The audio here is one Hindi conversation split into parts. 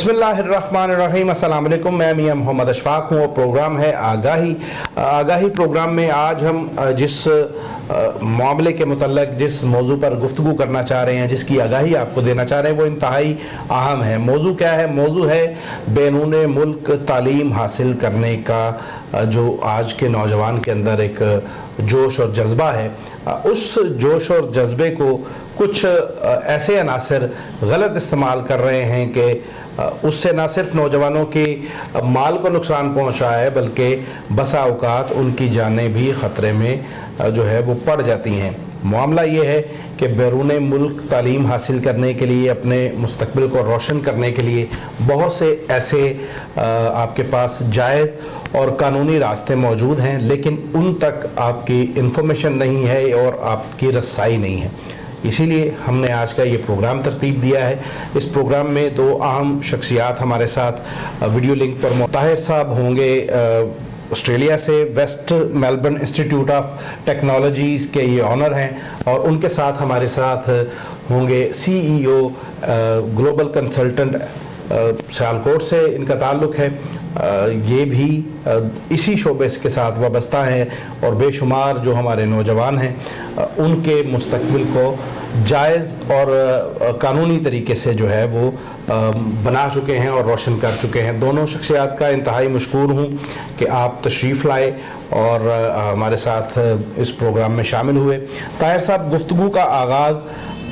बिस्मिल्लाहिर्रहमानिर्रहीम। अस्सलाम वालेकुम। मैं मियां मोहम्मद अशफाक हूँ और प्रोग्राम है आगाही प्रोग्राम में आज हम जिस मामले के मुतल्लिक़ जिस मौजू पर गुफ्तगू करना चाह रहे हैं, जिसकी आगाही आपको देना चाह रहे हैं, वो इंतहाई अहम है। मौजू क्या है? मौजू है बैरून मुल्क तालीम हासिल करने का जो आज के नौजवान के अंदर एक जोश और जज्बा है। उस जोश और जज्बे को कुछ ऐसे अनासर गलत इस्तेमाल कर रहे हैं कि उससे न सिर्फ नौजवानों के माल को नुकसान पहुंच रहा है, बल्कि बसा औकात उनकी जानें भी ख़तरे में जो है वो पड़ जाती हैं। मामला ये है कि बैरून मुल्क तालीम हासिल करने के लिए, अपने मुस्तकबिल को रोशन करने के लिए बहुत से ऐसे आपके पास जायज़ और कानूनी रास्ते मौजूद हैं, लेकिन उन तक आपकी इंफॉर्मेशन नहीं है और आपकी रसाई नहीं है। इसीलिए हमने आज का ये प्रोग्राम तरतीब दिया है। इस प्रोग्राम में दो अहम शख्सियात हमारे साथ वीडियो लिंक पर ताहिर साहब होंगे, ऑस्ट्रेलिया से West Melbourne Institute of Technologies के ये ऑनर हैं, और उनके साथ हमारे साथ होंगे CEO ग्लोबल कंसल्टेंट सियालकोट से इनका ताल्लुक़ है। ये भी इसी शोबे के साथ वाबस्ता हैं और बेशुमार जो हमारे नौजवान हैं उनके मुस्तकबिल को जायज़ और कानूनी तरीके से जो है वो बना चुके हैं और रोशन कर चुके हैं। दोनों शख्सियात का इंतहाई मशकूर हूँ कि आप तशरीफ़ लाए और हमारे साथ इस प्रोग्राम में शामिल हुए। ताहिर साहब, गुफ्तगू का आगाज़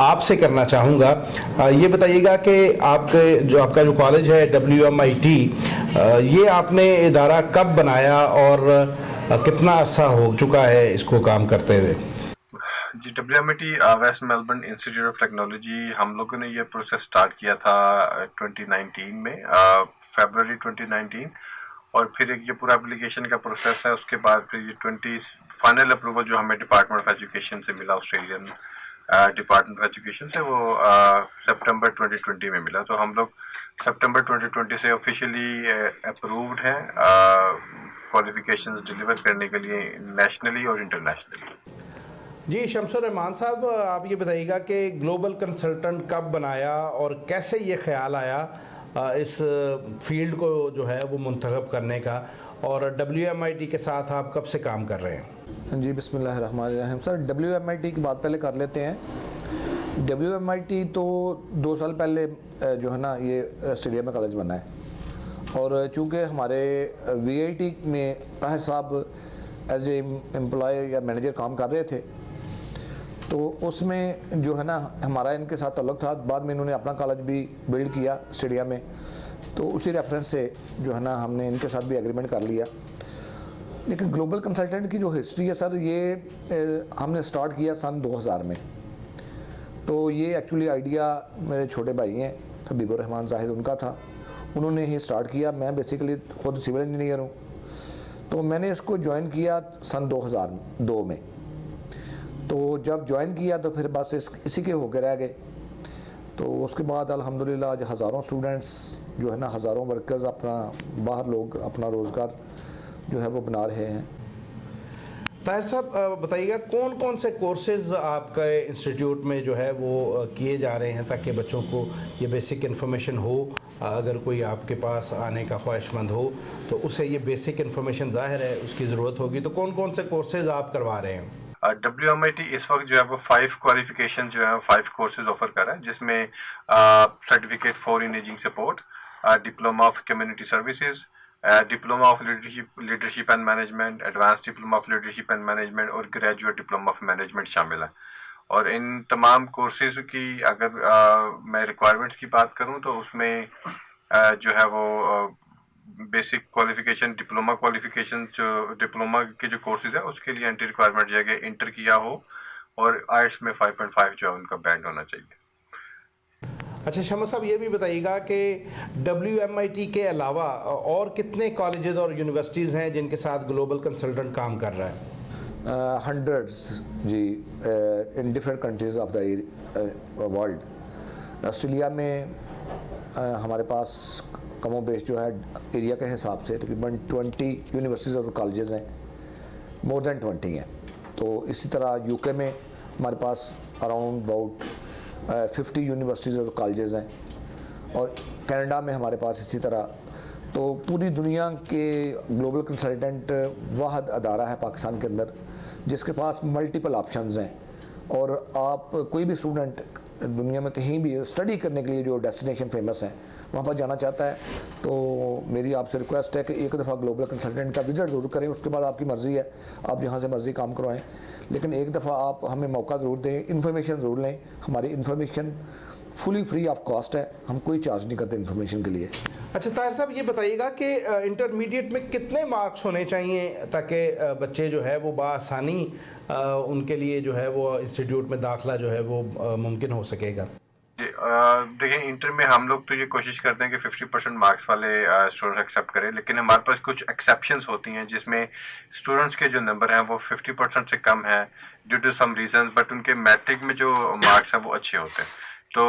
आपसे करना चाहूँगा। ये बताइएगा कि आपका जो कॉलेज है WMIT, ये आपने इदारा कब बनाया और कितना अर्सा हो चुका है इसको काम करते हुए? जी, WMIT West Melbourne Institute of Technology, हम लोगों ने ये प्रोसेस स्टार्ट किया था 2019 में, फरवरी 2019। और फिर ये पूरा एप्लीकेशन का प्रोसेस है। उसके बाद फिर ये 20 फाइनल अप्रूवल जो हमें डिपार्टमेंट ऑफ एजुकेशन से मिला, ऑस्ट्रेलियन डिपार्टमेंट ऑफ एजुकेशन से, वो सितंबर 2020 में मिला। तो हम लोग सितंबर 2020 से ऑफिशियली अप्रूव्ड हैं क्वालिफिकेशंस डिलीवर करने के लिए नेशनली और इंटरनेशनली। जी, शमसुर रहमान साहब, आप ये बताइएगा कि ग्लोबल कंसल्टेंट कब बनाया और कैसे ये ख्याल आया इस फील्ड को जो है वो मुंतखब करने का, और WMIT के साथ आप कब से काम कर रहे हैं? जी, बिस्मिल्लाहिर्रहमानिर्रहीम। सर, WMIT की बात पहले कर लेते हैं। WMIT तो 2 साल पहले जो है ना ये ऑस्ट्रेलिया में कॉलेज बना है, और चूँकि हमारे VIT में ताहिर साहब एज ए एम्प्लॉय या मैनेजर काम कर रहे थे, तो उसमें जो है ना हमारा इनके साथ ताल्लुक़ था। बाद में इन्होंने अपना कॉलेज भी बिल्ड किया ऑस्ट्रेलिया में, तो उसी रेफरेंस से जो है ना हमने इनके साथ भी एग्रीमेंट कर लिया। लेकिन ग्लोबल कंसल्टेंट की जो हिस्ट्री है सर, ये हमने स्टार्ट किया सन 2000 में। तो ये एक्चुअली आइडिया मेरे छोटे भाई हैं हबीबुर रहमान जाहिद, उनका था, उन्होंने ही स्टार्ट किया। मैं बेसिकली खुद सिविल इंजीनियर हूँ, तो मैंने इसको ज्वाइन किया सन 2002 में। तो जब ज्वाइन किया तो फिर बस इसी के होकर रह गए। तो उसके बाद अल्हम्दुलिल्लाह आज हज़ारों स्टूडेंट्स जो है ना, हज़ारों वर्कर्स अपना बाहर लोग अपना रोज़गार जो है वो बना रहे हैं। ताहिर साहब, बताइएगा कौन कौन से कोर्सेज़ आपके इंस्टीट्यूट में जो है वो किए जा रहे हैं, ताकि बच्चों को ये बेसिक इन्फॉर्मेशन हो। अगर कोई आपके पास आने का ख्वाहिशमंद हो तो उसे ये बेसिक इन्फॉर्मेशन ज़ाहिर है उसकी ज़रूरत होगी, तो कौन कौन से कोर्सेज़ आप करवा रहे हैं? WMIT इस वक्त जो है वो 5 क्वालिफिकेशन जो है 5 कोर्सेज ऑफर कर रहा है, जिसमें certificate for imaging support, diploma of community services, diploma of leadership and management, advance diploma of leadership and management और ग्रेजुएट डिप्लोमा ऑफ मैनेजमेंट शामिल है। और इन तमाम कोर्सेज की अगर मैं रिक्वायरमेंट्स की बात करूं तो उसमें जो है वो बेसिक क्वालिफिकेशन, डिप्लोमा क्वालिफिकेशन, जो डिप्लोमा के जो कोर्सेज है उसके लिए एंट्री रिक्वायरमेंट जो है कि इंटर किया हो और IELTS में 5.5 जो है उनका बैंड होना चाहिए। अच्छा शमा साहब, ये भी बताइएगा कि WMIT के अलावा और कितने कॉलेजेस और यूनिवर्सिटीज़ हैं जिनके साथ ग्लोबल कंसल्टेंट काम कर रहा है? हंड्रेड्स जी, in different countries of the world. Australia में हमारे पास कमो बेश जो है एरिया के हिसाब से तकरीबन 20 यूनिवर्सिटीज़ और कॉलेजेस हैं, मोर दैन 20 हैं। तो इसी तरह UK में हमारे पास अराउंड अबाउट 50 यूनिवर्सिटीज़ और कॉलेजेस हैं, और कनाडा में हमारे पास इसी तरह। तो पूरी दुनिया के ग्लोबल कंसल्टेंट वाहद अदारा है पाकिस्तान के अंदर जिसके पास मल्टीपल ऑप्शंस हैं, और आप कोई भी स्टूडेंट दुनिया में कहीं भी स्टडी करने के लिए जो डेस्टिनेशन फेमस है वहाँ पर जाना चाहता है, तो मेरी आपसे रिक्वेस्ट है कि एक दफ़ा ग्लोबल कंसल्टेंट का विज़िट ज़रूर करें। उसके बाद आपकी मर्ज़ी है, आप जहाँ से मर्ज़ी काम करवाएं, लेकिन एक दफ़ा आप हमें मौका ज़रूर दें, इन्फॉर्मेशन ज़रूर लें। हमारी information fully free of cost है, हम कोई चार्ज नहीं करते इन्फॉर्मेशन के लिए। अच्छा ताहिर साहब, ये बताइएगा कि इंटरमीडिएट में कितने मार्क्स होने चाहिए ताकि बच्चे जो है वो बआसानी उनके लिए जो है वो इंस्टीट्यूट में दाखिला जो है वो मुमकिन हो सकेगा? देखिए, इंटर में हम लोग तो ये कोशिश करते हैं कि 50% मार्क्स वाले स्टूडेंट्स एक्सेप्ट करें, लेकिन हमारे पास कुछ एक्सेप्शंस होती हैं जिसमें स्टूडेंट्स के जो नंबर हैं वो 50% से कम है due to some reasons, but उनके मैट्रिक में जो मार्क्स हैं वो अच्छे होते हैं। तो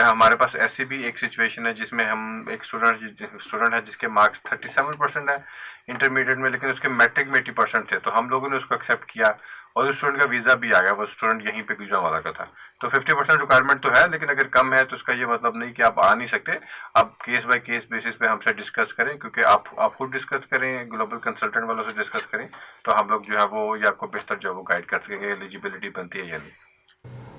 हमारे पास ऐसी भी एक सिचुएशन है जिसमें हम एक स्टूडेंट है जिसके मार्क्स 37% है इंटरमीडिएट में, लेकिन उसके मैट्रिक में 80% थे, तो हम लोगों ने उसको एक्सेप्ट किया और उस स्टूडेंट का वीज़ा भी आ गया, वो स्टूडेंट यहीं पे वीज़ा वाला का था। तो 50% रिक्वायरमेंट तो है, लेकिन अगर कम है तो उसका ये मतलब नहीं कि आप आ नहीं सकते। आप केस बाय केस बेसिस पे हमसे डिस्कस करें, क्योंकि आप खुद डिस्कस करें, ग्लोबल कंसल्टेंट वालों से डिस्कस करें, तो हम लोग जो है वो ये आपको बेहतर जो है वो गाइड कर सकेंगे एलिजिबिलिटी बनती है या नहीं।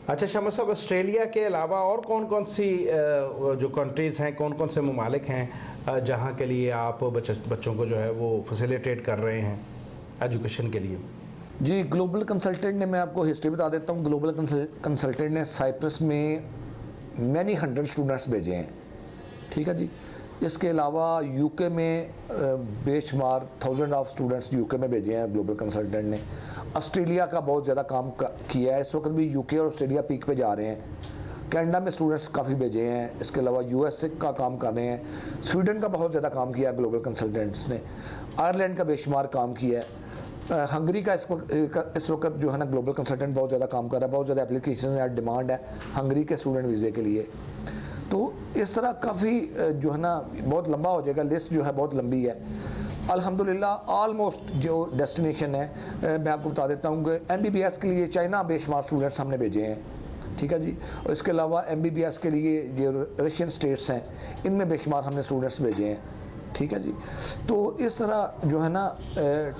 अच्छा शमस साहब, ऑस्ट्रेलिया के अलावा और कौन कौन सी जो कंट्रीज़ हैं, कौन कौन से ममालिक हैं जहाँ के लिए आप बच्चों को जो है वो फैसिलिटेट कर रहे हैं एजुकेशन के लिए? जी, ग्लोबल कंसल्टेंट ने, मैं आपको हिस्ट्री बता देता हूँ, ग्लोबल कंसल्टेंट ने साइप्रस में मैनी 100 स्टूडेंट्स भेजे हैं, ठीक है जी। इसके अलावा यूके में बेशुमार 1000 ऑफ स्टूडेंट्स यूके में भेजे हैं ग्लोबल कंसल्टेंट ने। ऑस्ट्रेलिया का बहुत ज़्यादा काम किया है, इस वक्त भी यूके और ऑस्ट्रेलिया पीक पे जा रहे हैं। कनाडा में स्टूडेंट्स काफ़ी भेजे हैं, इसके अलावा यूएसए का काम कर रहे हैं, स्वीडन का बहुत ज़्यादा काम किया है ग्लोबल कंसल्टेंट्स ने, आयरलैंड का बेशुमार काम किया है, हंगरी का इस वक्त जो है ना ग्लोबल कंसल्टेंट बहुत ज़्यादा काम कर रहा है, बहुत ज़्यादा एप्लीकेशन है, डिमांड है हंगरी के स्टूडेंट वीज़े के लिए। तो इस तरह काफ़ी जो है ना बहुत लंबा हो जाएगा, लिस्ट जो है बहुत लंबी है। अल्हम्दुलिल्लाह ऑलमोस्ट जो डेस्टिनेशन है मैं आपको बता देता हूँ कि MBBS के लिए चाइना बेशुमार स्टूडेंट्स हमने भेजे हैं, ठीक है जी। और इसके अलावा MBBS के लिए जो रशियन स्टेट्स हैं इनमें बेशुमार हमने स्टूडेंट्स भेजे हैं, ठीक है जी। तो इस तरह जो है ना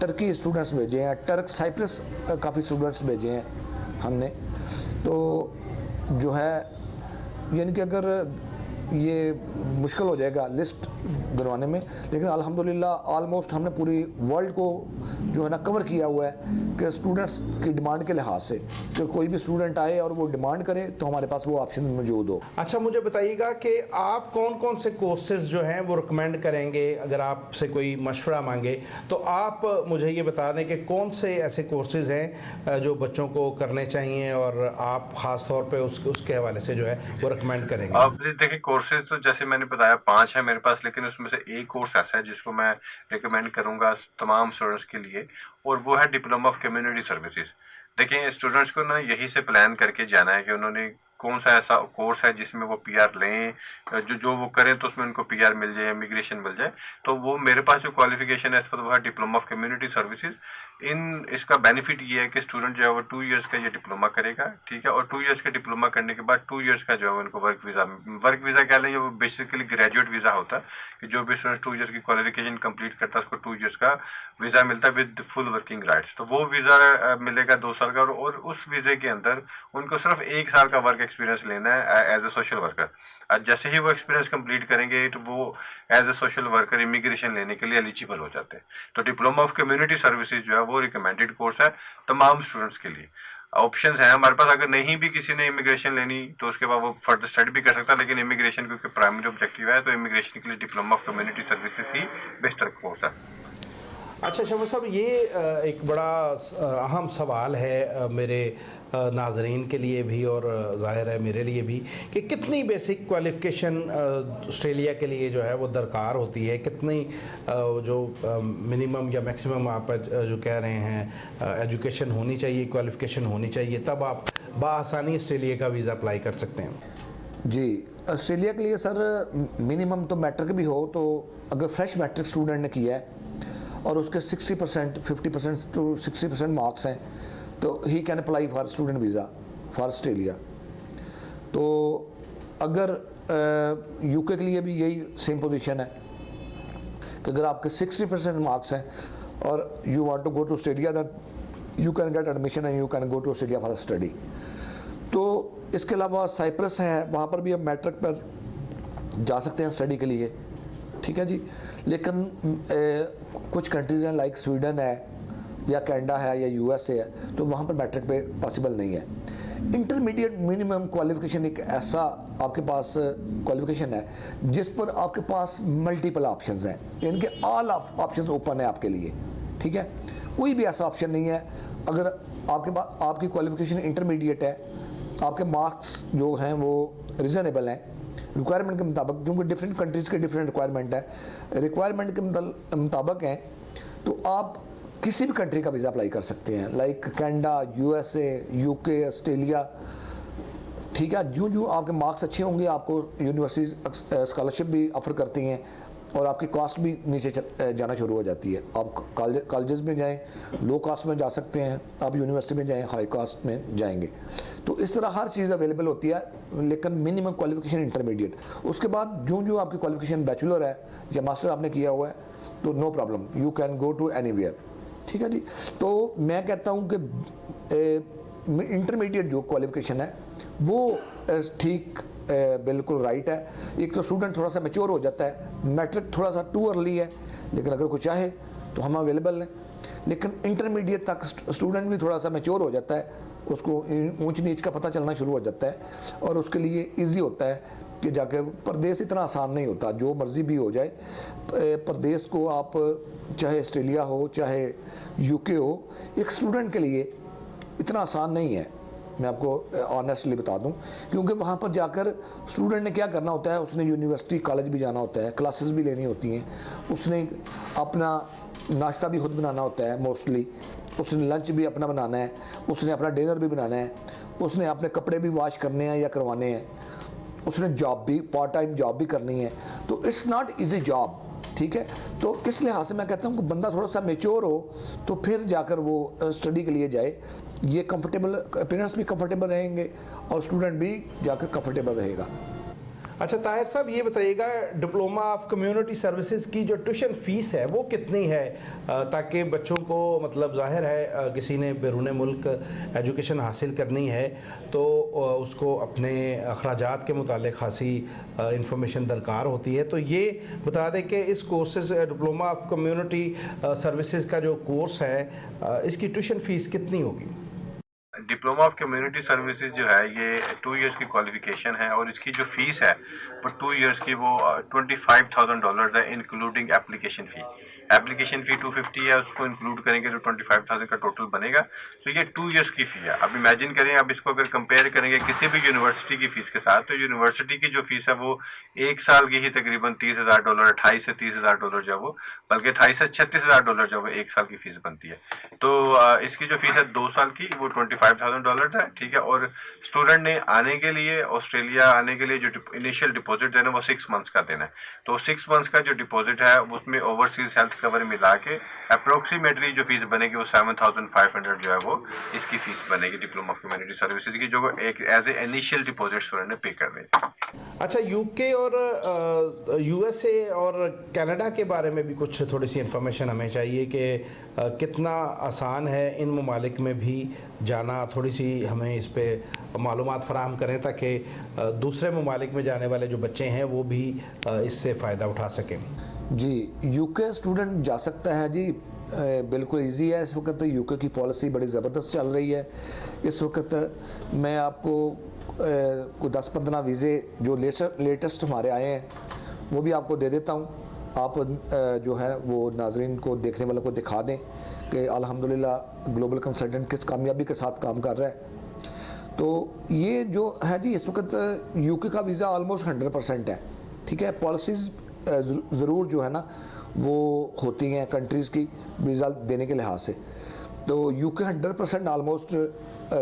टर्की स्टूडेंट्स भेजे हैं, साइप्रस काफ़ी स्टूडेंट्स भेजे हैं हमने। तो जो है यानी कि अगर ये मुश्किल हो जाएगा लिस्ट बनवाने में, लेकिन अल्हम्दुलिल्लाह ऑलमोस्ट हमने पूरी वर्ल्ड को जो है ना कवर किया हुआ है कि स्टूडेंट्स की डिमांड के लिहाज से कि कोई भी स्टूडेंट आए और वो डिमांड करे तो हमारे पास वो ऑप्शन मौजूद हो। अच्छा, मुझे बताइएगा कि आप कौन कौन से कोर्सेज जो हैं वो रिकमेंड करेंगे? अगर आपसे कोई मशवरा मांगे तो आप मुझे ये बता दें कि कौन से ऐसे कोर्सेज हैं जो बच्चों को करने चाहिए और आप ख़ास तौर पे उसके हवाले से जो है वो रिकमेंड करेंगे? आप देखिए, कोर्सेज तो जैसे मैंने बताया 5 है मेरे पास, लेकिन उसमें से एक कोर्स ऐसा है जिसको मैं रिकमेंड करूंगा तमाम स्टूडेंट्स के लिए, और वो है डिप्लोमा ऑफ कम्युनिटी सर्विसेज। देखिए, स्टूडेंट्स को ना यही से प्लान करके जाना है कि उन्होंने कौन सा ऐसा कोर्स है जिसमें वो PR लें, जो वो करें तो उसमें उनको PR मिल जाए, इमिग्रेशन मिल जाए। तो वो मेरे पास जो क्वालिफिकेशन है इस वक्त वो है डिप्लोमा ऑफ कम्युनिटी सर्विसेज। इसका बेनिफिट ये है कि स्टूडेंट जो है वो 2 इयर्स का ये डिप्लोमा करेगा, ठीक है, और 2 इयर्स का डिप्लोमा करने के बाद 2 इयर्स का जो है उनको वर्क वीज़ा कह लें, वो बेसिकली ग्रेजुएट वीज़ा होता है कि जो भी स्टूडेंट 2 इयर्स की क्वालिफिकेशन कंप्लीट करता है उसको 2 इयर्स का वीज़ा मिलता है विद फुल वर्किंग राइट्स। तो वो वीज़ा मिलेगा 2 साल का, और उस वीज़े के अंदर उनको सिर्फ 1 साल का वर्क एक्सपीरियंस लेना है एज ए सोशल वर्कर। जैसे ही वो एक्सपीरियंस कंप्लीट करेंगे तो वो as a social worker immigration लेने के लिए एलिजिबल हो जाते हैं। तो डिप्लोमा ऑफ कम्युनिटी सर्विसेज जो है वो रिकमेंडेड कोर्स है तमाम स्टूडेंट्स के लिए। ऑप्शंस हैं हमारे पास, अगर नहीं भी किसी ने इमिग्रेशन लेनी तो उसके बाद वो फर्दर स्टडी भी कर सकता है, लेकिन इमिग्रेशन क्योंकि प्राइमरी ऑब्जेक्टिव है तो इमिग्रेशन के लिए डिप्लोमा ऑफ कम्युनिटी सर्विसेज ही बेहतर कोर्स है। अच्छा शमस साहब, ये एक बड़ा अहम सवाल है मेरे नाजरीन के लिए भी और ज़ाहिर है मेरे लिए भी कि कितनी बेसिक क्वालिफ़िकेशन ऑस्ट्रेलिया के लिए जो है वो दरकार होती है, कितनी जो मिनिमम या मैक्सिमम आप जो कह रहे हैं एजुकेशन होनी चाहिए, क्वालिफ़िकेशन होनी चाहिए, तब आप बआसानी ऑस्ट्रेलिया का वीज़ा अप्लाई कर सकते हैं? जी, ऑस्ट्रेलिया के लिए सर मिनिमम तो मैट्रिक भी हो, तो अगर फ्रेश मैट्रिक स्टूडेंट ने किया है और उसके 60% 50% टू 60% मार्क्स हैं तो he can apply for student visa for Australia. तो अगर यूके के लिए भी यही सेम पोजीशन है कि अगर आपके 60% मार्क्स हैं और you want to go to Australia, then you can get admission and you can go to Australia for study. तो इसके अलावा साइप्रस है, वहाँ पर भी आप मैट्रिक पर जा सकते हैं स्टडी के लिए, ठीक है जी। लेकिन कुछ कंट्रीज़ हैं लाइक स्वीडन है या कनाडा है या यूएसए है, तो वहाँ पर मैट्रिक पे पॉसिबल नहीं है। इंटरमीडिएट मिनिमम क्वालिफिकेशन एक ऐसा आपके पास क्वालिफिकेशन है जिस पर आपके पास मल्टीपल ऑप्शंस हैं, यानी कि ऑल ऑप्शंस ओपन है आपके लिए, ठीक है। कोई भी ऐसा ऑप्शन नहीं है अगर आपके पास आपकी क्वालिफिकेशन इंटरमीडिएट है, आपके मार्क्स जो हैं वो रीज़नेबल हैं रिक्वायरमेंट के मुताबिक, क्योंकि डिफरेंट कंट्रीज़ के डिफरेंट रिक्वायरमेंट है, रिक्वायरमेंट के मुताबिक हैं, तो आप किसी भी कंट्री का वीज़ा अप्लाई कर सकते हैं, like Canada, USA, UK, Australia, ठीक है। जो जो आपके मार्क्स अच्छे होंगे आपको यूनिवर्सिटी स्कॉलरशिप भी ऑफ़र करती हैं और आपकी कॉस्ट भी नीचे जाना शुरू हो जाती है। आप कॉलेजेस में जाएं, लो कॉस्ट में जा सकते हैं, आप यूनिवर्सिटी में जाएं, हाई कॉस्ट में जाएंगे। तो इस तरह हर चीज़ अवेलेबल होती है, लेकिन मिनिमम क्वालिफिकेशन इंटरमीडिएट। उसके बाद जो जो आपकी क्वालिफिकेशन बैचलर है या मास्टर आपने किया हुआ है, तो no problem, you can go to anywhere, ठीक है जी। तो मैं कहता हूँ कि इंटरमीडिएट जो क्वालिफिकेशन है वो ठीक बिल्कुल राइट है। एक तो स्टूडेंट थोड़ा सा मैच्योर हो जाता है, मैट्रिक थोड़ा सा टू अर्ली है, लेकिन अगर कोई चाहे तो हम अवेलेबल हैं। लेकिन इंटरमीडिएट तक स्टूडेंट भी थोड़ा सा मैच्योर हो जाता है, उसको ऊंच नीच का पता चलना शुरू हो जाता है और उसके लिए ईजी होता है कि जाके परदेश इतना आसान नहीं होता, जो मर्ज़ी भी हो जाए परदेश को आप चाहे ऑस्ट्रेलिया हो चाहे यूके हो, एक स्टूडेंट के लिए इतना आसान नहीं है, मैं आपको ऑनेस्टली बता दूं। क्योंकि वहाँ पर जाकर स्टूडेंट ने क्या करना होता है, उसने यूनिवर्सिटी कॉलेज भी जाना होता है, क्लासेस भी लेनी होती हैं, उसने अपना नाश्ता भी खुद बनाना होता है मोस्टली, उसने लंच भी अपना बनाना है, उसने अपना डिनर भी बनाना है, उसने अपने कपड़े भी वॉश करने हैं या करवाने हैं, उसने जॉब भी पार्ट टाइम जॉब भी करनी है। तो इट्स नॉट ईजी जॉब, ठीक है। तो इस लिहाज से मैं कहता हूँ कि बंदा थोड़ा सा मेच्योर हो तो फिर जाकर वो स्टडी के लिए जाए, ये कंफर्टेबल, पेरेंट्स भी कंफर्टेबल रहेंगे और स्टूडेंट भी जाकर कंफर्टेबल रहेगा। अच्छा ताहिर साहब, ये बताइएगा डिप्लोमा ऑफ कम्युनिटी सर्विसेज की जो ट्यूशन फ़ीस है वो कितनी है, ताकि बच्चों को, मतलब ज़ाहिर है किसी ने बैरून मुल्क एजुकेशन हासिल करनी है तो उसको अपने अखराजात के मुतालिक खासी इंफॉर्मेशन दरकार होती है। तो ये बता दें कि इस courses diploma of community services का जो कोर्स है इसकी ट्यूशन फ़ीस कितनी होगी? डिप्लोमा ऑफ कम्युनिटी सर्विसेज जो है ये 2 इयर्स की क्वालिफिकेशन है और इसकी जो फीस है वो 2 इयर्स की वो $25,000 है, including application fee. Application fee 250 है, उसको इंक्लूड करेंगे तो 25,000 का टोटल बनेगा। तो ये 2 इयर्स की फ़ी है। अब इमेजिन करें, अब इसको अगर कंपेयर करेंगे किसी भी यूनिवर्सिटी की फ़ीस के साथ, तो यूनिवर्सिटी की जो फ़ीस है वो 1 साल की ही तकरीबन $30,000, 28 से $30,000 जो है वो, बल्कि 28 से $36,000 जो है 1 साल की फ़ीस बनती है। तो इसकी जो फीस है 2 साल की वो $25,000 है, ठीक है। और स्टूडेंट ने आने के लिए, ऑस्ट्रेलिया आने के लिए जो इनिशियल डिपॉजिट देना है वो 6 मंथ्स का देना है। तो 6 मंथ्स का जो डिपॉजिट है उसमें ओवरसीज हेल्थ कवर मिला के अप्रोक्सीमेटली जो फीस बनेगी वो 7,500 जो है वो इसकी फीस बनेगी डिप्लोमा ऑफ कम्युनिटी सर्विसेज की, जो एक as a initial deposit student ने पे कर दें। अच्छा, यूके और यूएसए और कनाडा के बारे में भी कुछ थोड़ी सी इन्फॉर्मेशन हमें चाहिए कि कितना आसान है इन ममालिक में भी जाना, थोड़ी सी हमें इस पर मालूमात फराहम करें ताकि दूसरे ममालिक में जाने वाले जो बच्चे हैं वो भी इससे फ़ायदा उठा सकें। जी, यूके स्टूडेंट जा सकता है जी, बिल्कुल इजी है। इस वक्त यूके की पॉलिसी बड़ी ज़बरदस्त चल रही है। इस वक्त मैं आपको कोई 10-15 वीज़े जो लेटेस्ट हमारे आए हैं वो भी आपको दे देता हूँ। आप जो है वो नाजरीन को, देखने वालों को दिखा दें कि अल्हम्दुलिल्लाह ग्लोबल कंसल्टेंट किस कामयाबी के साथ काम कर रहा है। तो ये जो है जी, इस वक्त यूके का वीज़ा ऑलमोस्ट 100% है, ठीक है। पॉलिसीज़ ज़रूर जो है ना वो होती हैं कंट्रीज़ की वीज़ा देने के लिहाज से। तो यूके 100% ऑलमोस्ट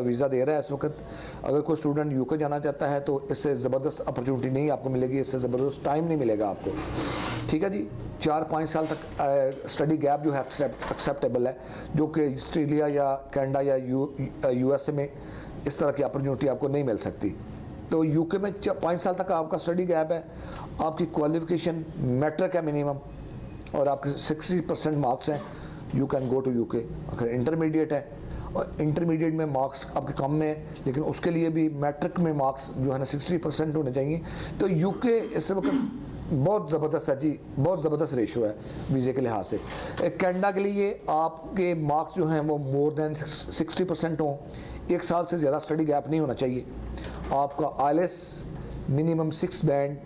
वीज़ा दे रहा है इस वक्त। अगर कोई स्टूडेंट यूके जाना चाहता है तो इससे ज़बरदस्त अपॉर्चुनिटी नहीं आपको मिलेगी, इससे ज़बरदस्त टाइम नहीं मिलेगा आपको, ठीक है जी। 4-5 साल तक स्टडी गैप जो है एक्सेप्टेबल है, जो कि ऑस्ट्रेलिया या कनाडा या यूएसए में इस तरह की अपॉर्चुनिटी आपको नहीं मिल सकती, तो यूके में 5 साल तक आपका स्टडी गैप है, आपकी क्वालिफिकेशन मैट्रिक है मिनिमम, और आपके 60% मार्क्स हैं, you can go to UK. अगर इंटरमीडिएट है और इंटरमीडिएट में मार्क्स आपके कम में है, लेकिन उसके लिए भी मैट्रिक में मार्क्स जो है ना 60% होने चाहिए। तो यूके इस वक्त बहुत ज़बरदस्त है जी, बहुत ज़बरदस्त रेशो है वीज़े के लिहाज से। कनाडा के लिए आपके मार्क्स जो हैं वो मोर देन 60% हों, 1 साल से ज़्यादा स्टडी गैप नहीं होना चाहिए। आपका IELTS minimum 6 band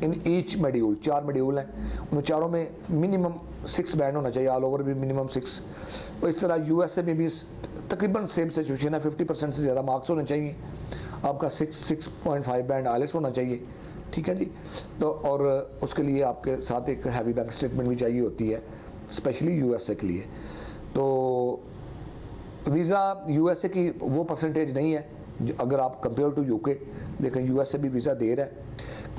in each module, 4 module हैं, उन चारों में मिनिमम 6 बैंड होना चाहिए, ऑल ओवर भी मिनिमम 6। तो इस तरह यूएसए में भी तकरीबन सेम सिचुएशन है, 50% से ज़्यादा मार्क्स होने चाहिए, आपका 6.5 बैंड आईएलटीएस होना चाहिए, ठीक है जी। तो और उसके लिए आपके साथ एक हैवी बैंक स्टेटमेंट भी चाहिए होती है, स्पेशली यूएसए के लिए। तो वीज़ा यूएसए की वो परसेंटेज नहीं है अगर आप कंपेयर टू यूके, लेकिन यूएसए भी वीज़ा दे रहा है।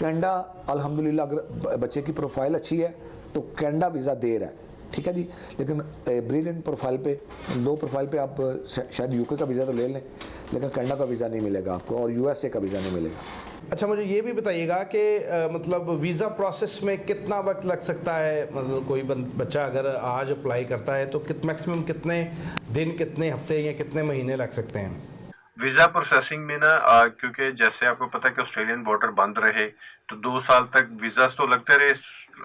कनाडा अल्हम्दुलिल्लाह अगर बच्चे की प्रोफाइल अच्छी है तो कनाडा वीज़ा दे रहा है, ठीक है जी। लेकिन ब्रिलियंट प्रोफाइल पे, लो प्रोफाइल पे आप शायद यूके का वीज़ा तो ले लें, लेकिन कनाडा का वीज़ा नहीं मिलेगा आपको, और यूएसए का वीज़ा नहीं मिलेगा। अच्छा, मुझे ये भी बताइएगा कि मतलब वीज़ा प्रोसेस में कितना वक्त लग सकता है? मतलब कोई बच्चा अगर आज अप्लाई करता है तो मैक्सिमम कितने दिन, कितने हफ्ते या कितने महीने लग सकते हैं? वीज़ा प्रोसेसिंग में ना क्योंकि जैसे आपको पता है कि ऑस्ट्रेलियन बॉर्डर बंद रहे तो 2 साल तक वीज़ास तो लगते रहे,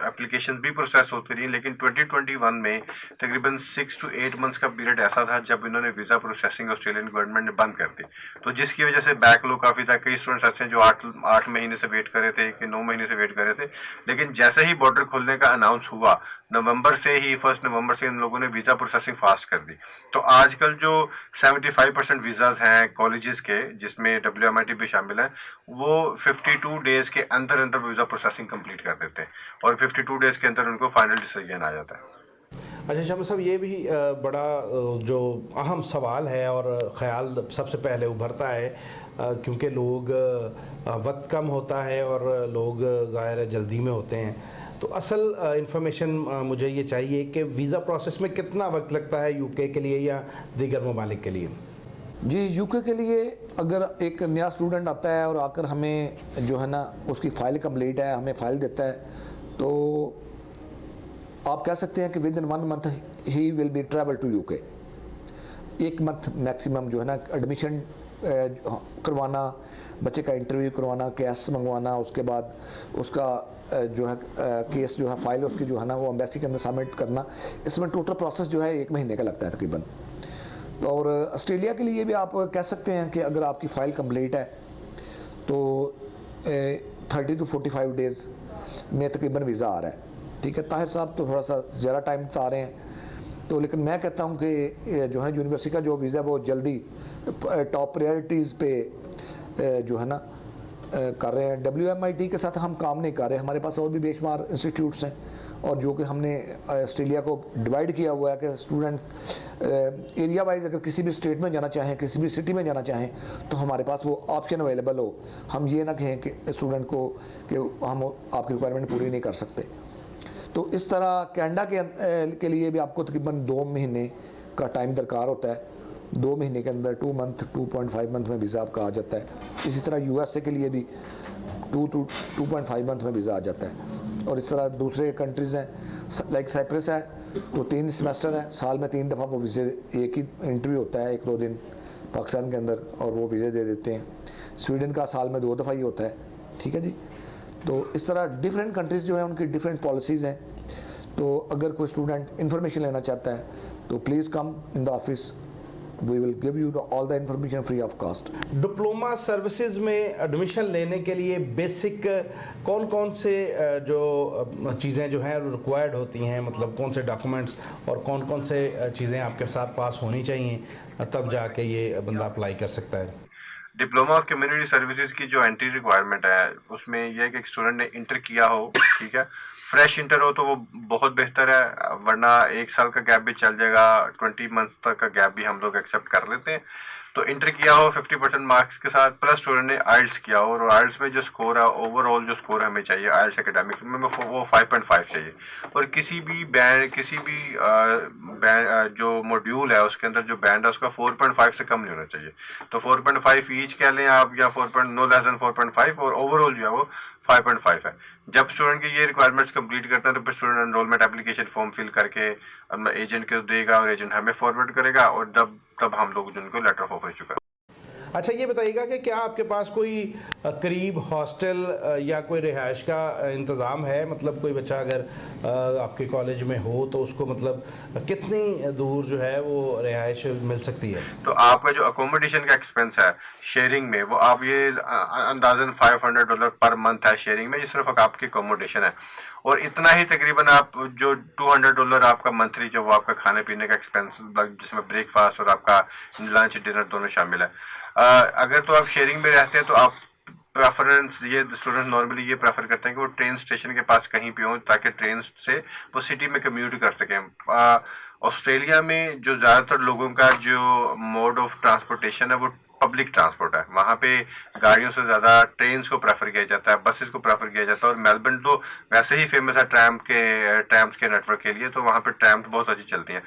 एप्लीकेशन भी प्रोसेस होती रही, लेकिन 2021 में तकरीबन 6 to 8 मंथ्स का पीरियड ऐसा था जब इन्होंने वीज़ा प्रोसेसिंग ऑस्ट्रेलियन गवर्नमेंट ने बंद कर दी। तो जिसकी वजह से बैकलॉग काफ़ी था, कई स्टूडेंट्स ऐसे हैं जो 8 महीने से वेट कर रहे थे, कि 9 महीने से वेट कर रहे थे। लेकिन जैसे ही बॉर्डर खोलने का अनाउंस हुआ, 1 नवंबर से इन लोगों ने वीज़ा प्रोसेसिंग फास्ट कर दी। तो आजकल जो 75% वीज़ाज हैं कॉलेजेस के, जिसमें WMIT भी शामिल है, वो 52 डेज के अंदर अंदर वीज़ा प्रोसेसिंग कंप्लीट कर देते हैं, और 52 डेज के अंदर उनको फाइनल डिसीजन आ जाता है। अच्छा शामिल साहब, ये भी बड़ा जो अहम सवाल है और ख़्याल सबसे पहले उभरता है, क्योंकि लोग वक्त कम होता है और लोग ज़ाहिर है जल्दी में होते हैं। तो असल इंफॉर्मेशन मुझे ये चाहिए कि वीज़ा प्रोसेस में कितना वक्त लगता है यूके के लिए या दीगर ममालिक के लिए? जी, यूके के लिए अगर एक नया स्टूडेंट आता है और आकर हमें जो है ना उसकी फ़ाइल कंप्लीट है, हमें फ़ाइल देता है, तो आप कह सकते हैं कि विद इन 1 मंथ ही will be travel to UK. 1 month maximum जो है ना एडमिशन करवाना, बच्चे का इंटरव्यू करवाना, केस मंगवाना, उसके बाद उसका जो है केस जो है फाइल उसकी जो है ना वो एम्बेसी के अंदर सबमिट करना, इसमें टोटल प्रोसेस जो है 1 महीने का लगता है तकरीबन। और ऑस्ट्रेलिया के लिए भी आप कह सकते हैं कि अगर आपकी फ़ाइल कंप्लीट है तो 30 to 45 डेज़ में तकरीबन वीज़ा आ रहा है, ठीक है। ताहिर साहब तो थोड़ा सा ज़्यादा टाइम से आ रहे हैं, तो लेकिन मैं कहता हूं कि जो है यूनिवर्सिटी का जो वीज़ा वो जल्दी टॉप प्रायोरिटीज़ पे जो है ना कर रहे हैं। WMIT के साथ हम काम नहीं कर रहे, हमारे पास और भी बेशुमार इंस्टीट्यूट्स हैं, और जो कि हमने ऑस्ट्रेलिया को डिवाइड किया हुआ है कि स्टूडेंट एरिया वाइज अगर किसी भी स्टेट में जाना चाहें, किसी भी सिटी में जाना चाहें, तो हमारे पास वो ऑप्शन अवेलेबल हो। हम ये ना कहें कि स्टूडेंट को कि हम आपकी रिक्वायरमेंट पूरी नहीं कर सकते। तो इस तरह कनाडा के लिए भी आपको तकरीबन 2 महीने का टाइम दरकार होता है। 2 महीने के अंदर 2 मंथ 2.5 मंथ में वीज़ा आपका आ जाता है। इसी तरह यूएसए के लिए भी 2.5 मंथ में वीज़ा आ जाता है। और इस तरह दूसरे कंट्रीज़ हैं, लाइक साइप्रस है, तो 3 सेमेस्टर है, साल में 3 दफ़ा वो वीज़े, एक ही इंटरव्यू होता है 1-2 दिन पाकिस्तान के अंदर, और वो वीज़े दे देते हैं। स्वीडन का साल में 2 दफ़ा ही होता है, ठीक है जी। तो इस तरह डिफरेंट कंट्रीज़ जो है उनकी डिफरेंट पॉलिसीज़ हैं। तो अगर कोई स्टूडेंट इन्फॉर्मेशन लेना चाहता है तो please come in the office, we will give you all the information free of cost. Diploma services में एडमिशन लेने के लिए बेसिक कौन कौन से जो चीज़ें जो हैं रिक्वायर्ड होती हैं, मतलब कौन से डॉक्यूमेंट्स और कौन कौन से चीज़ें आपके साथ पास होनी चाहिए, तब जाके ये बंदा अप्लाई कर सकता है? डिप्लोमा ऑफ कम्युनिटी सर्विसेज की जो एंट्री रिक्वायरमेंट है उसमें यह है कि एक स्टूडेंट ने इंटर किया हो, ठीक है, फ्रेश इंटर हो तो वो बहुत बेहतर है, वरना 1 साल का गैप भी चल जाएगा, 20 मंथ्स तक का गैप भी हम लोग एक्सेप्ट कर लेते हैं। तो इंटर किया हो 50% मार्क्स के साथ, प्लस स्टूडेंट ने आइल्स किया हो, और आइल्स में जो स्कोर है, ओवरऑल जो स्कोर हमें चाहिए आइल्स एकेडमिक में वो 5.5 चाहिए। और किसी भी बैंड जो मॉड्यूल है उसके अंदर जो बैंड है उसका 4.5 से कम नहीं होना चाहिए। तो 4.5 ईच कह लें आप, या 4. नो लेस देन 4.5, और ओवरऑल जो है वो 5.5 है। जब स्टूडेंट की ये रिक्वायरमेंट्स कंप्लीट करता है तो फिर student enrollment application form fill करके एजेंट को देगा, और एजेंट हमें फॉरवर्ड करेगा, और तब हम लोग उनको लेटर ऑफ ऑफर इशू। अच्छा, ये बताइएगा कि क्या आपके पास कोई करीब हॉस्टल या कोई रिहाइश का इंतज़ाम है? मतलब कोई बच्चा अगर आपके कॉलेज में हो तो उसको मतलब कितनी दूर जो है वो रिहाइश मिल सकती है? तो आपका जो अकोमोडेशन का एक्सपेंस है शेयरिंग में, वो आप ये अंदाजन $500 पर मंथ है शेयरिंग में, ये सिर्फ आपकी अकोमोडेशन है। और इतना ही तकरीबन आप जो $200 आपका मंथली जो वो आपका खाने पीने का एक्सपेंस, जिसमें ब्रेकफास्ट और आपका लंच डिनर दोनों शामिल है। अगर तो आप शेयरिंग में रहते हैं तो आप प्रेफरेंस, ये स्टूडेंट नॉर्मली ये प्रेफर करते हैं कि वो ट्रेन स्टेशन के पास कहीं पे हो, ताकि ट्रेन से वो सिटी में कम्यूट कर सकें। ऑस्ट्रेलिया में जो ज़्यादातर लोगों का जो मोड ऑफ ट्रांसपोर्टेशन है वो पब्लिक ट्रांसपोर्ट है। वहाँ पे गाड़ियों से ज़्यादा ट्रेन को प्रेफर किया जाता है, बसेस को प्रेफर किया जाता है। और मेलबर्न तो वैसे ही फेमस है ट्रैम्स के नेटवर्क के लिए, तो वहाँ पे ट्रैम्स बहुत अच्छी चलती हैं।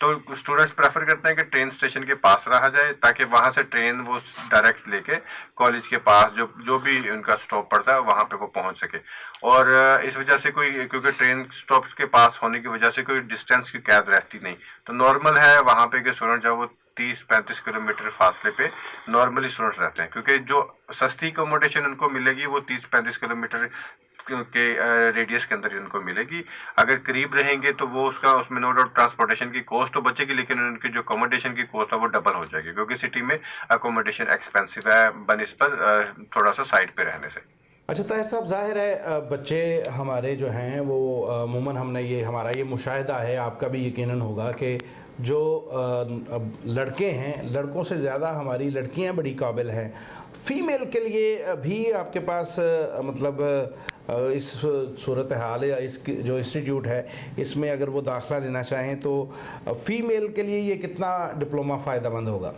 तो स्टूडेंट्स प्रेफर करते हैं कि ट्रेन स्टेशन के पास रहा जाए, ताकि वहाँ से ट्रेन वो डायरेक्ट लेके कॉलेज के पास जो भी उनका स्टॉप पड़ता है वहाँ पे वो पहुँच सके। और इस वजह से क्योंकि ट्रेन स्टॉप्स के पास होने की वजह से कोई डिस्टेंस की कैद रहती नहीं, तो नॉर्मल है वहाँ पे कि स्टूडेंट जो वो 30-35 किलोमीटर फासले पे नॉर्मली स्टूडेंट्स रहते हैं, क्योंकि जो सस्ती अकोमोडेशन उनको मिलेगी वो 30-35 किलोमीटर के रेडियस के अंदर ही उनको मिलेगी। अगर करीब रहेंगे तो वो उसमें नो डाउट ट्रांसपोर्टेशन की कॉस्ट तो बचेगी, लेकिन उनकी जो अकोमोडेशन की कॉस्ट है वो डबल हो जाएगी, क्योंकि सिटी में अकोमोडेशन एक्सपेंसिव है बनिस्बत थोड़ा सा साइड पे रहने से। अच्छा ताहिर साहब, ज़ाहिर है बच्चे हमारे जो हैं वो अमूमन हमारा ये मुशाहिदा है, आपका भी यकीनन होगा कि जो लड़के हैं, लड़कों से ज़्यादा हमारी लड़कियां बड़ी काबिल हैं। फ़ीमेल के लिए भी आपके पास मतलब इस सूरत हाल या इस जो इंस्टीट्यूट है इसमें अगर वो दाखिला लेना चाहें तो फ़ीमेल के लिए ये कितना डिप्लोमा फ़ायदेमंद होगा?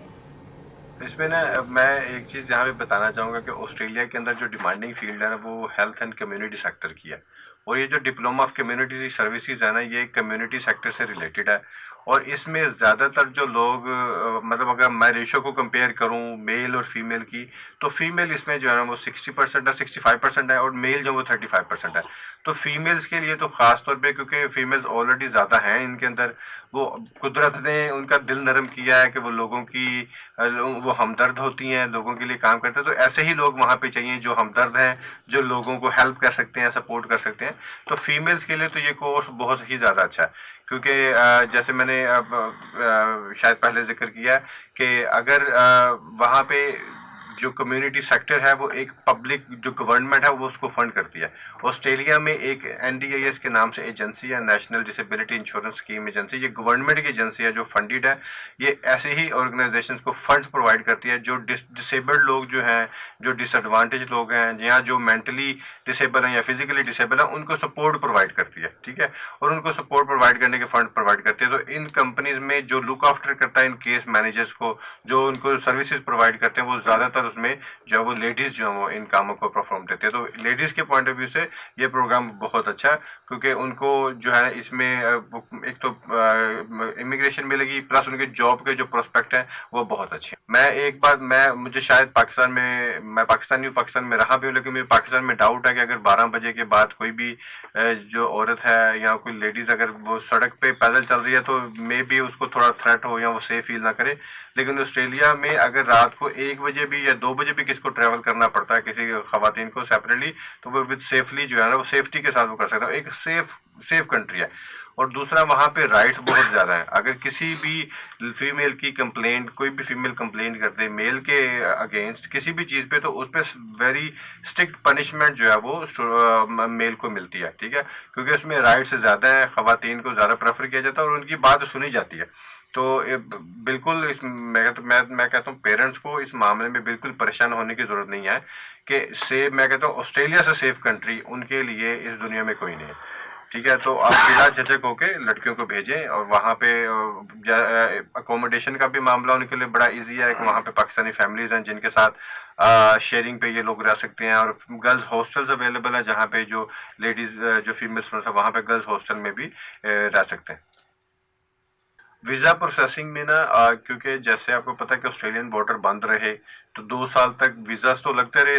इसमें ना मैं एक चीज़ यहाँ पे बताना चाहूँगा कि ऑस्ट्रेलिया के अंदर जो डिमांडिंग फील्ड है ना वो हेल्थ एंड कम्युनिटी सेक्टर की है। और ये जो डिप्लोमा ऑफ कम्युनिटी सर्विसेज है ना, ये कम्युनिटी सेक्टर से रिलेटेड है। और इसमें ज़्यादातर जो लोग मतलब अगर मैं रेशो को कंपेयर करूँ मेल और फीमेल की, तो फीमेल इसमें जो है ना वो 60% है, 65% है, और मेल जो वो 35% है। तो फीमेल्स के लिए तो ख़ास तौर पे, क्योंकि फीमेल्स ऑलरेडी ज़्यादा हैं इनके अंदर, वो कुदरत ने उनका दिल नरम किया है कि वो लोगों की वो हमदर्द होती हैं, लोगों के लिए काम करते हैं। तो ऐसे ही लोग वहाँ पे चाहिए जो हमदर्द हैं, जो लोगों को हेल्प कर सकते हैं, सपोर्ट कर सकते हैं। तो फीमेल्स के लिए तो ये कोर्स बहुत ही ज़्यादा अच्छा है, क्योंकि जैसे मैंने शायद पहले जिक्र किया कि अगर वहाँ पे जो कम्युनिटी सेक्टर है वो एक पब्लिक जो गवर्नमेंट है वो उसको फंड करती है। ऑस्ट्रेलिया में एक NDIS के नाम से एजेंसी है, national disability insurance scheme agency. ये गवर्नमेंट की एजेंसी है जो फंडेड है। ये ऐसे ही ऑर्गेनाइजेशंस को फंड्स प्रोवाइड करती है जो डिसेबल्ड लोग जो हैं, जो डिसएडवांटेज लोग हैं, या जो मेंटली डिसेबल हैं या फिजिकली डिसेबल हैं, उनको सपोर्ट प्रोवाइड करती है। ठीक है, और उनको सपोर्ट प्रोवाइड करने के फंड प्रोवाइड करती है। तो इन कंपनीज में जो लुक आफ्टर करता है इन केस मैनेजर्स को, जो उनको सर्विसेज प्रोवाइड करते हैं, वो ज़्यादातर उसमें जो वो लेडीज़ जो वो इन कामों को परफॉर्म देते हैं। तो लेडीज़ के पॉइंट ऑफ व्यू से ये प्रोग्राम बहुत अच्छा है, क्योंकि उनको जो है इसमें एक तो इमिग्रेशन मिलेगी, प्लस उनके जॉब के जो प्रोस्पेक्ट हैं वो बहुत अच्छे हैं। मैं एक बात मुझे शायद पाकिस्तान में, मैं पाकिस्तानी हूँ, पाकिस्तान में रहा भी हूँ, लेकिन मुझे पाकिस्तान में डाउट है कि अगर 12 बजे के बाद कोई भी जो औरत है या कोई लेडीज़ अगर वो सड़क पे पैदल चल रही है तो मे बी उसको थोड़ा थ्रेट हो या वो सेफ फील ना करे। लेकिन ऑस्ट्रेलिया में अगर रात को 1 बजे भी या 2 बजे भी किसको ट्रैवल करना पड़ता है, किसी खवातीन को सेपरेटली, तो वो विद सेफली जो है ना वो सेफ्टी के साथ वो कर सकता है। एक सेफ कंट्री है। और दूसरा वहाँ पे राइट्स बहुत ज़्यादा हैं। अगर किसी भी फीमेल की कंप्लेंट, कोई भी फीमेल कंप्लेंट कर दे मेल के अगेंस्ट किसी भी चीज़ पे, तो उस पर वेरी स्ट्रिक्ट पनिशमेंट जो है वो मेल को मिलती है। ठीक है, क्योंकि उसमें राइट्स ज़्यादा हैं, खवातीन को ज़्यादा प्रेफर किया जाता है और उनकी बात सुनी जाती है। तो बिल्कुल मैं कहता हूँ पेरेंट्स को इस मामले में बिल्कुल परेशान होने की ज़रूरत नहीं है कि मैं कहता हूँ ऑस्ट्रेलिया से सेफ कंट्री उनके लिए इस दुनिया में कोई नहीं है। ठीक है, तो आप बिना झिझक होके लड़कियों को भेजें और वहाँ पे अकोमोडेशन का भी मामला उनके लिए बड़ा इजी है कि वहाँ पे पाकिस्तानी फैमिलीज हैं जिनके साथ शेयरिंग पे ये लोग रह सकते हैं, और गर्ल्स हॉस्टल्स अवेलेबल है जहाँ पे जो लेडीज जो फीमेल स्टूडेंट्स है वहाँ पे गर्ल्स हॉस्टल में भी रह सकते हैं। वीज़ा प्रोसेसिंग में ना क्योंकि जैसे आपको पता है कि ऑस्ट्रेलियन बॉर्डर बंद रहे तो 2 साल तक वीज़ास तो लगते रहे,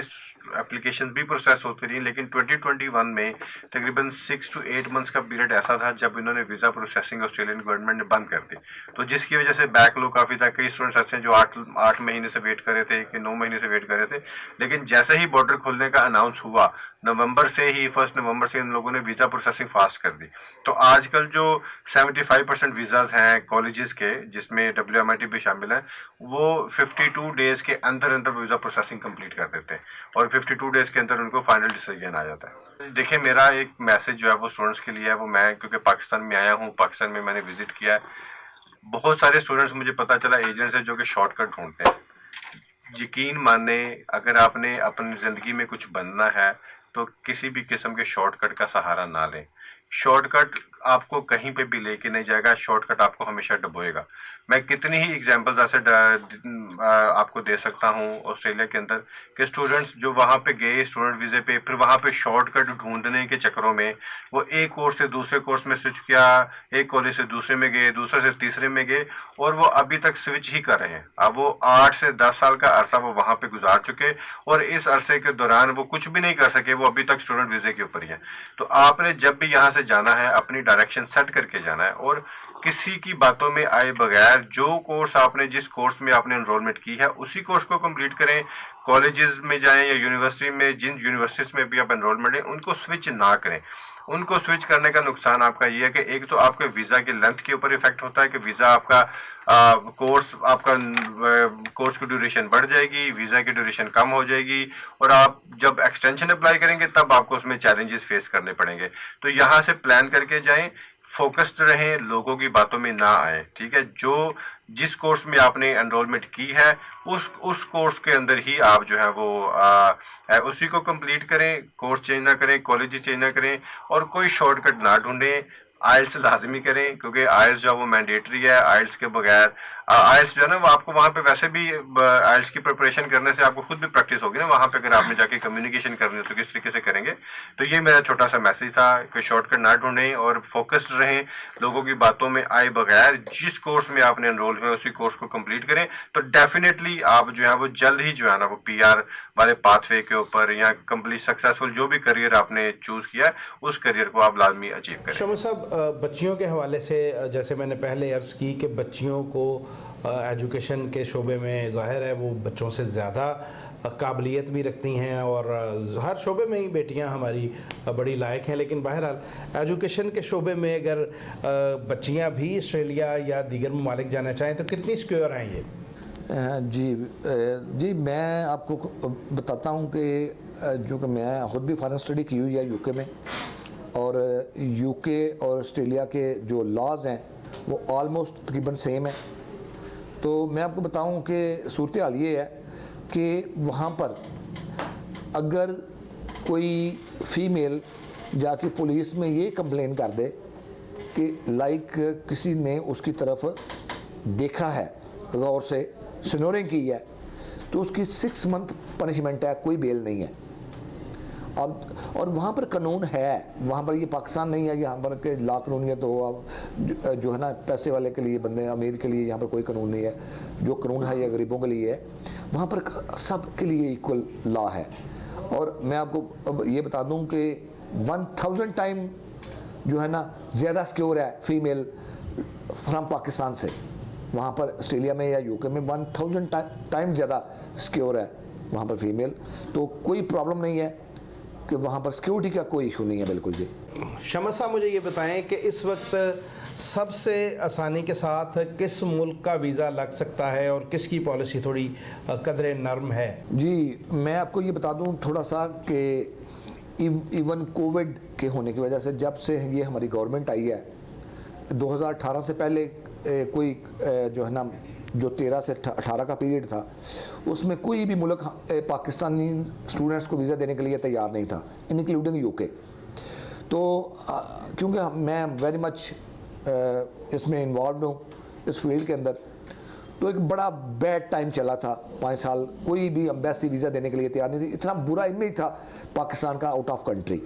एप्लीकेशन भी प्रोसेस होती रही, लेकिन 2021 में तकरीबन 6 to 8 मंथ्स का पीरियड ऐसा था जब इन्होंने वीज़ा प्रोसेसिंग ऑस्ट्रेलियन गवर्नमेंट ने बंद कर दी, तो जिसकी वजह से बैकलॉग काफ़ी था। कई स्टूडेंट्स ऐसे हैं जो 8 महीने से वेट कर रहे थे कि 9 महीने से वेट कर रहे थे, लेकिन जैसे ही बॉर्डर खोलने का अनाउंस हुआ नवंबर से ही 1 नवंबर से इन लोगों ने वीज़ा प्रोसेसिंग फास्ट कर दी। तो आजकल जो 75% वीज़ाज हैं कॉलेजेस के जिसमें WMIT भी शामिल है, वो 52 डेज के अंदर अंदर वीज़ा प्रोसेसिंग कंप्लीट कर देते हैं और 52 डेज के अंदर उनको फाइनल डिसीजन आ जाता है। देखिए, मेरा एक मैसेज जो है वो स्टूडेंट्स के लिए है, वो मैं क्योंकि पाकिस्तान में आया हूँ, पाकिस्तान में मैंने विजिट किया है, बहुत सारे स्टूडेंट्स मुझे पता चला एजेंट्स हैं जो कि शॉर्टकट ढूंढते हैं। यकीन माने, अगर आपने अपनी ज़िंदगी में कुछ बनना है तो किसी भी किस्म के शॉर्टकट का सहारा ना लें। शॉर्टकट आपको कहीं पे भी लेके नहीं जाएगा, शॉर्टकट आपको हमेशा डुबोएगा। मैं कितनी ही एग्जांपल्स ऐसे आपको दे सकता हूँ ऑस्ट्रेलिया के अंदर कि स्टूडेंट्स जो वहाँ पे गए स्टूडेंट वीज़े पे, फिर वहाँ पे शॉर्टकट ढूंढने के चक्करों में वो एक कोर्स से दूसरे कोर्स में स्विच किया, एक कॉलेज से दूसरे में गए, दूसरे से तीसरे में गए, और वो अभी तक स्विच ही कर रहे हैं। अब वो 8 से 10 साल का अरसा वो वहाँ पे गुजार चुके और इस अरसे के दौरान वो कुछ भी नहीं कर सके, वो अभी तक स्टूडेंट वीज़े के ऊपर ही है। तो आपने जब भी यहाँ से जाना है अपनी डायरेक्शन सेट करके जाना है और किसी की बातों में आए बगैर जो कोर्स आपने जिस कोर्स में आपने एनरोलमेंट की है उसी कोर्स को कंप्लीट करें। कॉलेजेस में जाएं या यूनिवर्सिटी में, जिन यूनिवर्सिटीज में भी आप एनरोलमेंट है उनको स्विच ना करें। उनको स्विच करने का नुकसान आपका ये है कि एक तो आपके वीज़ा की लेंथ के ऊपर इफेक्ट होता है कि वीज़ा आपका कोर्स की ड्यूरेशन बढ़ जाएगी, वीज़ा की ड्यूरेशन कम हो जाएगी, और आप जब एक्सटेंशन अप्लाई करेंगे तब आपको उसमें चैलेंजेस फेस करने पड़ेंगे। तो यहाँ से प्लान करके जाएं, फोकस्ड रहें, लोगों की बातों में ना आए, ठीक है। जो जिस कोर्स में आपने एनरोलमेंट की है उस कोर्स के अंदर ही आप जो है वो उसी को कंप्लीट करें, कोर्स चेंज ना करें, कॉलेज चेंज ना करें, और कोई शॉर्टकट ना ढूंढें। आइल्स लाजमी करें क्योंकि आइल्स जो वो मैंडेटरी है। आइल्स के बगैर आइल्स जो है ना वो आपको वहाँ पे वैसे भी आइल्स की प्रिपरेशन करने से आपको खुद भी प्रैक्टिस होगी ना वहाँ पे, अगर आपने जाके कम्युनिकेशन करनी है तो किस तरीके से करेंगे। तो ये मेरा छोटा सा मैसेज था कि शॉर्टकट ना ढूंढें और फोकस्ड रहें, लोगों की बातों में आए बगैर जिस कोर्स में आपने एनरोल हुए उसी कोर्स को कंप्लीट करें, तो डेफिनेटली आप जो है वो जल्द ही जो है ना वो PR वाले पाथवे के ऊपर या कंप्लीट सक्सेसफुल जो भी करियर आपने चूज किया उस करियर को आप लाजमी अचीव करें। शमस साहब, बच्चियों के हवाले से जैसे मैंने पहले अर्ज़ की कि बच्चियों को एजुकेशन के शोबे में ज़ाहिर है वो बच्चों से ज़्यादा काबिलियत भी रखती हैं और हर शोबे में ही बेटियां हमारी बड़ी लायक हैं, लेकिन बहरहाल एजुकेशन के शोबे में अगर बच्चियां भी ऑस्ट्रेलिया या दीगर ममालिक जाना चाहें तो कितनी सिक्योर हैं ये? जी मैं आपको बताता हूँ कि जो कि मैं ख़ुद भी फॉरेन स्टडी की हुई है UK में, और UK और ऑस्ट्रेलिया के जो लॉज हैं वो ऑलमोस्ट तकरीबन सेम है। तो मैं आपको बताऊं कि सूरत हाल ये है कि वहाँ पर अगर कोई फ़ीमेल जाके पुलिस में ये कंप्लेन कर दे कि लाइक किसी ने उसकी तरफ देखा है, गौर से स्नोरिंग की है, तो उसकी 6 मंथ पनिशमेंट है, कोई बेल नहीं है। अब और वहाँ पर कानून है, वहाँ पर ये पाकिस्तान नहीं है यहाँ पर के ला कानूनियत हो। अब जो है ना पैसे वाले के लिए, बंदे अमीर के लिए यहाँ पर कोई कानून नहीं है। जो कानून है ये गरीबों के लिए है, वहाँ पर सब के लिए इक्वल लॉ है। और मैं आपको अब ये बता दूँ कि 1000 टाइम जो है ना ज़्यादा सिक्योर है फ़ीमेल फ्राम पाकिस्तान से, वहाँ पर ऑस्ट्रेलिया में या UK में 1000 टाइम ज़्यादा सिक्योर है वहाँ पर फ़ीमेल। तो कोई प्रॉब्लम नहीं है कि वहाँ पर सिक्योरिटी का कोई इशू नहीं है, बिल्कुल जी। शमस साहब, मुझे ये बताएं कि इस वक्त सबसे आसानी के साथ किस मुल्क का वीज़ा लग सकता है और किसकी पॉलिसी थोड़ी कदरे नरम है? जी मैं आपको ये बता दूँ थोड़ा सा कि इवन कोविड के होने की वजह से, जब से ये हमारी गवर्नमेंट आई है, 2018 से पहले कोई जो है ना जो 13 से 18 का पीरियड था, उसमें कोई भी मुल्क पाकिस्तानी स्टूडेंट्स को वीज़ा देने के लिए तैयार नहीं था, इंक्लूडिंग UK। तो क्योंकि मैं वेरी मच इसमें इन्वॉल्व हूँ इस फील्ड के अंदर, तो एक बड़ा बैड टाइम चला था 5 साल, कोई भी एम्बेसी वीज़ा देने के लिए तैयार नहीं थी। इतना बुरा इमेज था पाकिस्तान का आउट ऑफ कंट्री,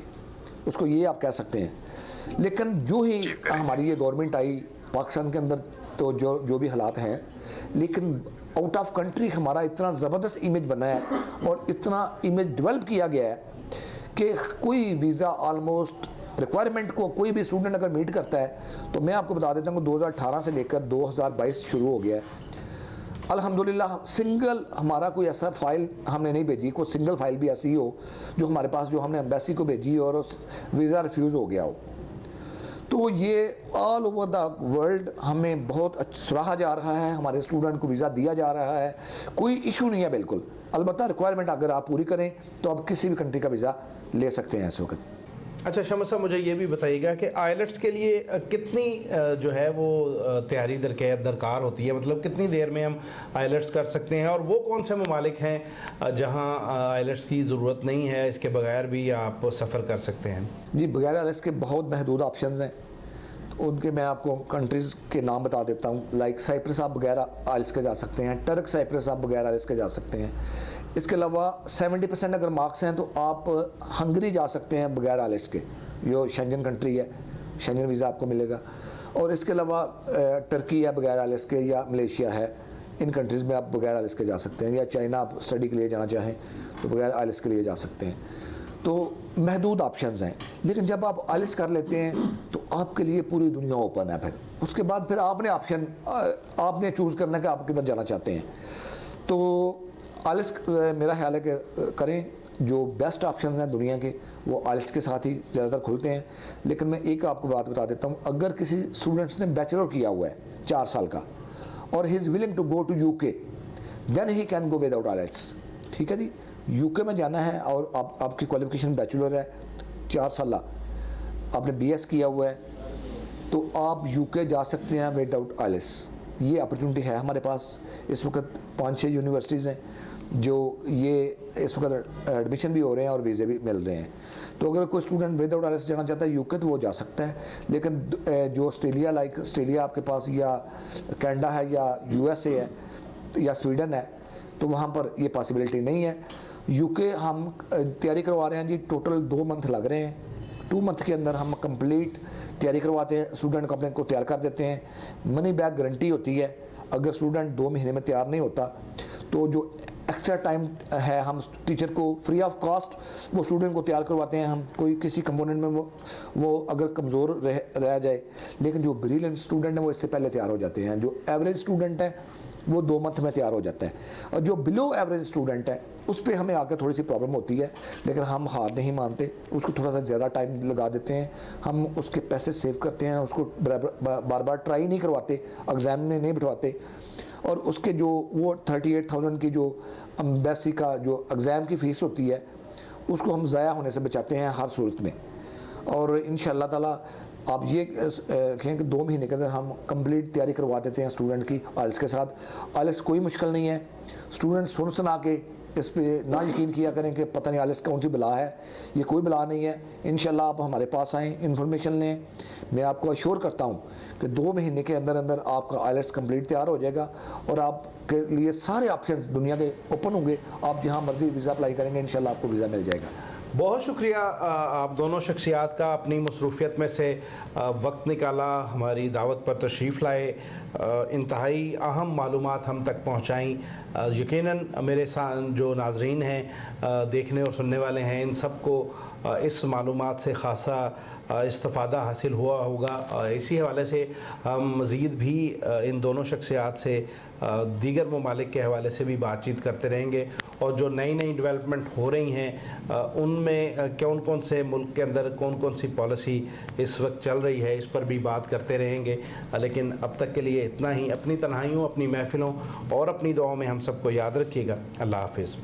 उसको ये आप कह सकते हैं। लेकिन जो ही हमारी ये गवर्नमेंट आई पाकिस्तान के अंदर, तो जो भी हालात हैं, लेकिन आउट ऑफ कंट्री हमारा इतना ज़बरदस्त इमेज बना है और इतना इमेज डेवलप किया गया है कि कोई वीज़ा ऑलमोस्ट रिक्वायरमेंट को कोई भी स्टूडेंट अगर मीट करता है, तो मैं आपको बता देता हूँ कि 2018 से लेकर 2022 शुरू हो गया है। अल्हम्दुलिल्लाह सिंगल हमारा कोई ऐसा फ़ाइल हमने नहीं भेजी, कोई सिंगल फ़ाइल भी ऐसी हो जो हमारे पास, जो हमने एम्बेसी को भेजी और उस वीज़ा रिफ्यूज़ हो गया हो। तो ये ऑल ओवर द वर्ल्ड हमें बहुत सराहा जा रहा है, हमारे स्टूडेंट को वीज़ा दिया जा रहा है, कोई इशू नहीं है बिल्कुल। अलबत्ता रिक्वायरमेंट अगर आप पूरी करें तो आप किसी भी कंट्री का वीज़ा ले सकते हैं इस वक्त। अच्छा शमस साहब, मुझे ये भी बताइएगा कि आइलेट्स के लिए कितनी जो है वो तैयारी दरकार होती है, मतलब कितनी देर में हम आइलेट्स कर सकते हैं, और वो कौन से ममालिक हैं जहां आइलेट्स की ज़रूरत नहीं है, इसके बगैर भी आप सफ़र कर सकते हैं? जी, बगैर आइलेट्स के बहुत महदूद ऑप्शंस हैं, उनके मैं आपको कंट्रीज़ के नाम बता देता हूँ। लाइक साइप्रस आप बगैर आइलेट्स के जा सकते हैं, टर्क साइप्रस आप बगैर आइलेट्स के जा सकते हैं। इसके अलावा 70% अगर मार्क्स हैं तो आप हंगरी जा सकते हैं बगैर आइलेट्स के, जो शेंजन कंट्री है, शेंजन वीज़ा आपको मिलेगा। और इसके अलावा टर्की है बगैर आइलेट्स के, या मलेशिया है, इन कंट्रीज़ में आप बगैर आइलेट्स के जा सकते हैं। या चाइना आप स्टडी के लिए जाना चाहें तो बगैर आइलेट्स के लिए जा सकते हैं। तो महदूद ऑप्शंस हैं, लेकिन जब आप आइलेट्स कर लेते हैं तो आपके लिए पूरी दुनिया ओपन है। फिर उसके बाद फिर आपने चूज़ करना है कि आप किधर जाना चाहते हैं। तो आइलेट्स मेरा ख्याल है कि करें, जो बेस्ट ऑप्शन हैं दुनिया के वो आइलेट्स के साथ ही ज़्यादातर खुलते हैं। लेकिन मैं एक आपको बात बता देता हूँ, अगर किसी स्टूडेंट्स ने बैचलर किया हुआ है 4 साल का और he is willing to go to UK, then he can go without IELTS. ठीक है जी, UK में जाना है और आपकी क्वालिफिकेशन बैचलर है 4 साल, आपने BS किया हुआ है, तो आप UK जा सकते हैं विदाउट आइलेट्स। ये अपॉर्चुनिटी है हमारे पास। इस वक्त 5-6 यूनिवर्सिटीज़ हैं जो ये इस वक्त एडमिशन भी हो रहे हैं और वीज़े भी मिल रहे हैं। तो अगर कोई स्टूडेंट विदाउट आइलेट्स जाना चाहता है UK तो वो जा सकता है। लेकिन जो ऑस्ट्रेलिया आपके पास, या कनाडा है, या USA है, या स्वीडन है, तो वहाँ पर ये पॉसिबिलिटी नहीं है। UK हम तैयारी करवा रहे हैं जी, टोटल 2 मंथ लग रहे हैं। 2 मंथ के अंदर हम कंप्लीट तैयारी करवाते हैं, स्टूडेंट को अपने को तैयार कर देते हैं। मनी बैक गारंटी होती है, अगर स्टूडेंट 2 महीने में तैयार नहीं होता तो जो एक्स्ट्रा टाइम है हम टीचर को फ्री ऑफ कॉस्ट वो स्टूडेंट को तैयार करवाते हैं। हम कोई किसी कंपोनेंट में वो अगर कमज़ोर रह जाए, लेकिन जो ब्रिलियंट स्टूडेंट है वो इससे पहले तैयार हो जाते हैं। जो एवरेज स्टूडेंट है वो 2 मंथ में तैयार हो जाता है, और जो बिलो एवरेज स्टूडेंट है उस पर हमें आकर थोड़ी सी प्रॉब्लम होती है। लेकिन हम हार नहीं मानते, उसको थोड़ा सा ज़्यादा टाइम लगा देते हैं, हम उसके पैसे सेव करते हैं, उसको बार बार ट्राई नहीं करवाते, एग्ज़ाम में नहीं बिठवाते, और उसके जो वो 38,000 की जो एम्बेसी का जो एग्ज़ाम की फ़ीस होती है उसको हम ज़ाया होने से बचाते हैं हर सूरत में। और इंशाअल्लाह ताला आप ये कहें कि 2 महीने के अंदर हम कंप्लीट तैयारी करवा देते हैं स्टूडेंट की आइलेट्स के साथ। आइलेट्स कोई मुश्किल नहीं है, स्टूडेंट सुना के इस पे ना यकीन किया करें कि पता नहीं आइलेट्स कौन सी बला है, ये कोई बला नहीं है। इंशाल्लाह आप हमारे पास आएँ, इन्फॉर्मेशन लें, मैं आपको अश्योर करता हूँ कि 2 महीने के अंदर अंदर आपका आइलेट्स कंप्लीट तैयार हो जाएगा और आपके लिए सारे ऑप्शन दुनिया के ओपन होंगे। आप जहाँ मर्जी वीज़ा अप्लाई करेंगे इंशाल्लाह आपको वीज़ा मिल जाएगा। बहुत शुक्रिया आप दोनों शख्सियात का, अपनी मसरूफियत में से वक्त निकाला, हमारी दावत पर तशरीफ़ लाए, इंतहाई अहम मालूमात हम तक पहुँचाई। यकीनन मेरे साथ जो नाजरीन हैं, देखने और सुनने वाले हैं, इन सब को इस मालूमात से ख़ासा इस्तिफ़ादा हासिल हुआ होगा। इसी हवाले से हम मज़ीद भी इन दोनों शख्सियात से दीगर ममालिक के हवाले से भी बातचीत करते रहेंगे, और जो नई डेवलपमेंट हो रही हैं उनमें कौन से मुल्क के अंदर कौन सी पॉलिसी इस वक्त चल रही है, इस पर भी बात करते रहेंगे। लेकिन अब तक के लिए इतना ही। अपनी तन्हाइयों, अपनी महफ़िलों और अपनी दुआओं में हम सबको याद रखिएगा। अल्लाह हाफ़िज़।